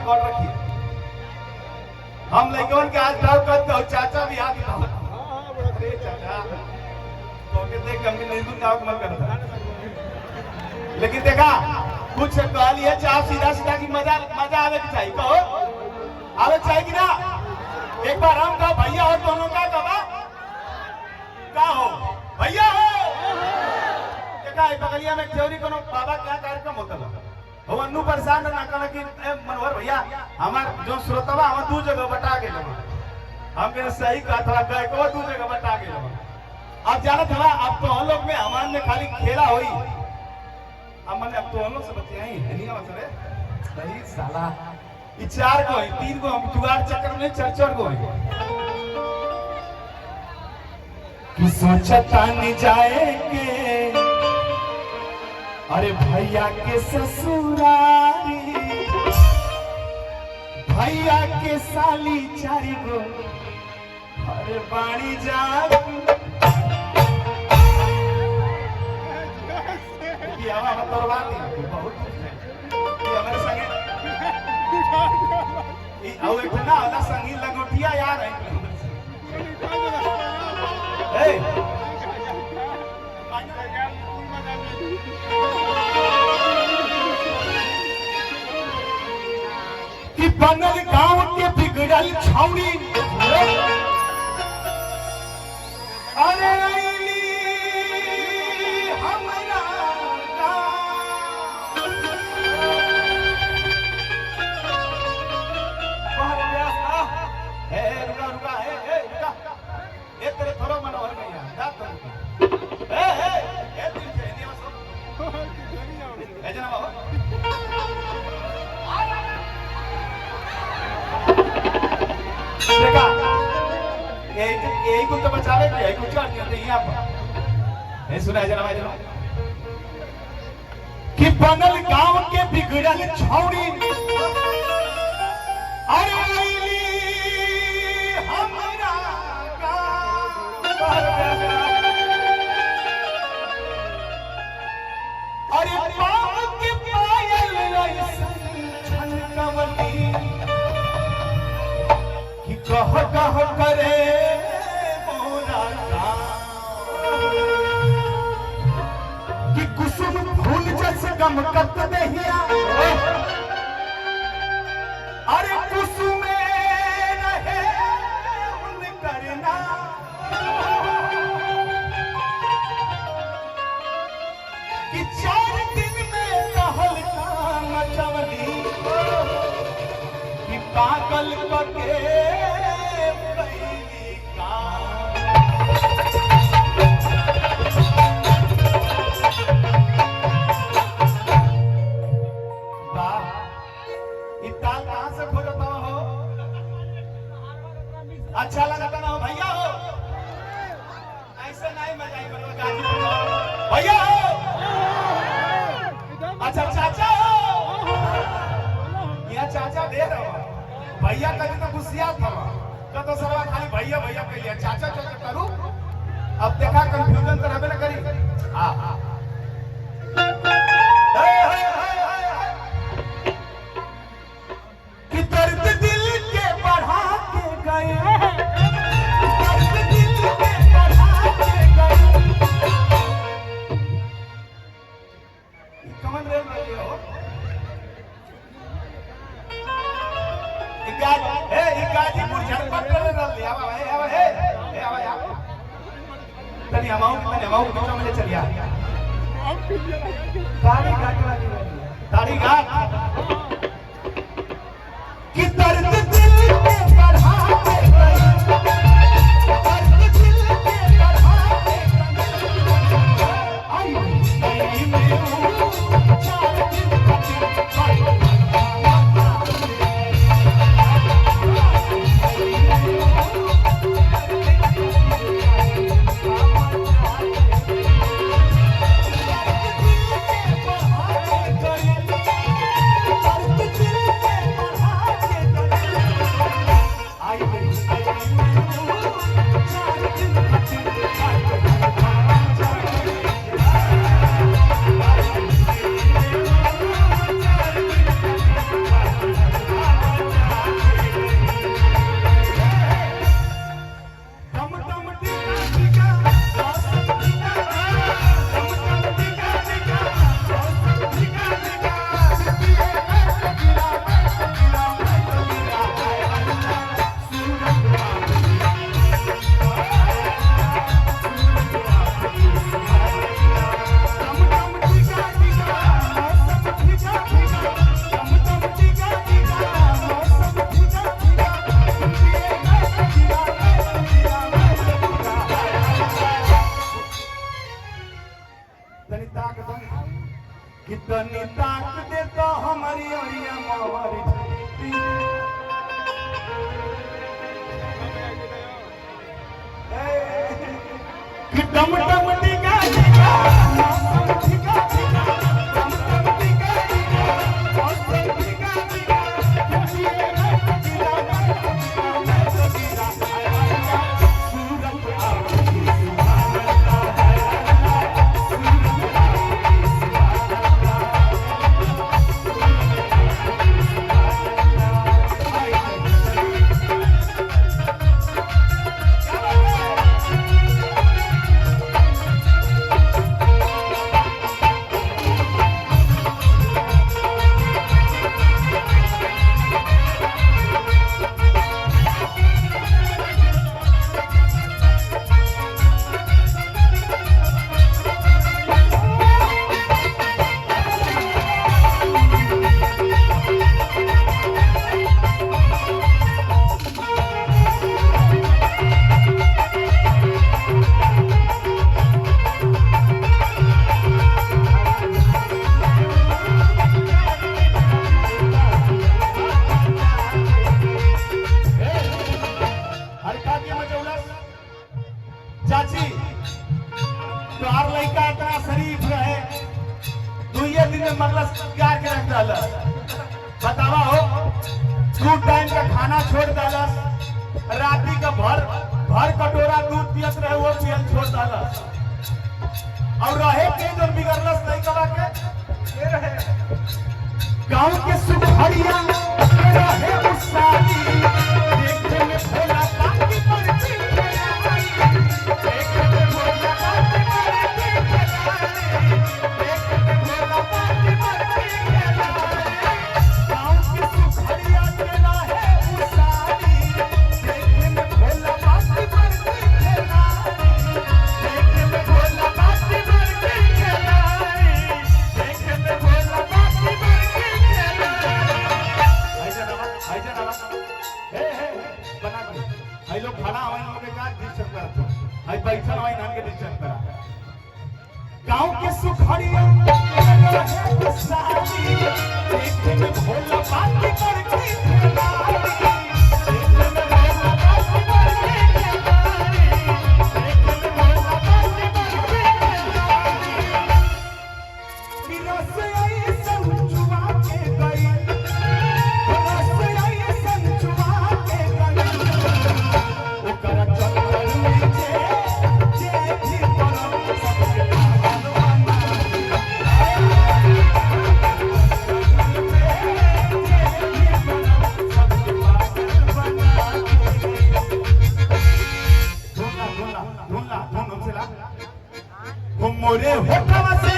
Call रखिए। हम लड़कों के आज डाउ करते हो, चाचा भी हाथ उठाओ। अरे चाचा तो के देख हम नहीं दूं डाउ कमल करता, लेकिन देखा कुछ कहली है चाह सीधा सीधा की मजा मजा आवे के चाहिए, कहो आवे चाहिए कि ना। एक बार हम कहो भैया हो, दोनों का कहा का हो भैया हो। देखा बगलिया में चौरी कोनो बाबा क्या कार्यक्रम होता है, वो अन्नू परेशान ना कहना कि मनोहर भैया हमार जो श्रोतवा हम दू जगह बटा के लगा, हम के सही कहा था गए को दू जगह बटा के लगा। अब जाना था अब तो हम लोग में हमारे में खाली खेला हुई, अब मैंने अब तो हम लोग से बच्चे हैं नहीं आवाज़ सही साला ये 4 को है, 3 को हम जुगाड़ चक्कर में 4 को है कि सोचता नहीं जाएंगे अरे भैया के ससुरारी, भैया के साली 4 गो अरे बाणी जा बहुत हमारे संगे ना संगी लगोटिया यार है कि बनल गांव के बिगड़ल छावनी अरे यही कुछ तो बचावे यही कुछ यहाँ पर सुना जना कि बनल गांव के बिगड़ल छौड़ी अरे अरे पाँव के पायल छनकवली कि कह कह करे कि कुसुम फूल जैसे गमकत दहिया अरे कुसुम रहे उन करना कि 4 दिन में कहल का मचवली कि पागल करके अच्छा लगता ना हो भैया हो, ऐसे नहीं मजा भैया हो। अच्छा चाचा हो, यहाँ चाचा दे रहे हो भैया कभी तो गुस्सिया था तो सरवा खाली भैया भैया के लिए चाचा चाचा करूं। अब देखा कंफ्यूजन तो रहबे ना करी। हाँ कि दर्द दिल के बढ़ा के गए गाजीपुर झरपट कर रहा तनी हमाऊ बीचों में चलिया ताड़ी घाट कि दर्द दिल के बढ़ा के गई दर्द दिल के बढ़ा के आई में 4 दिन कितनी ताक दे तो हमारी ओरिया मारी कि डम डम टिका टिका मौसम टिका टिका डम डम टिका टिका मौसम टिका टिका ये गिरा गिरा सूरत आती सुभान अल्लाह है चाची तोहार लड़का इतना शरीफ रहे दुइये दिन में मगलस गार के रख डालस बतावा हो 2 टाइम का खाना छोड़ डालस राती का भर कटोरा दूध पियत रहे वो पियल छोड़ डालस और रहे के जो बिगड़लस लड़का के रहे गांव के सुखड़िया रहे उसाली देखने में भोला बाकी परची लोग खड़ा हो इन लोग के का डिस्टर्ब करत है बैठल हो इनके डिस्टर्ब करा गांव के सुखड़िया रहे सारी देखने में भोला बाती करके खेलारी देखने में भोला बाती करके खेलारी देखने में भोला बाती करके खेलारी रस आई संजुआ के गई रस आई संजुआ के गई मोरे होठवा से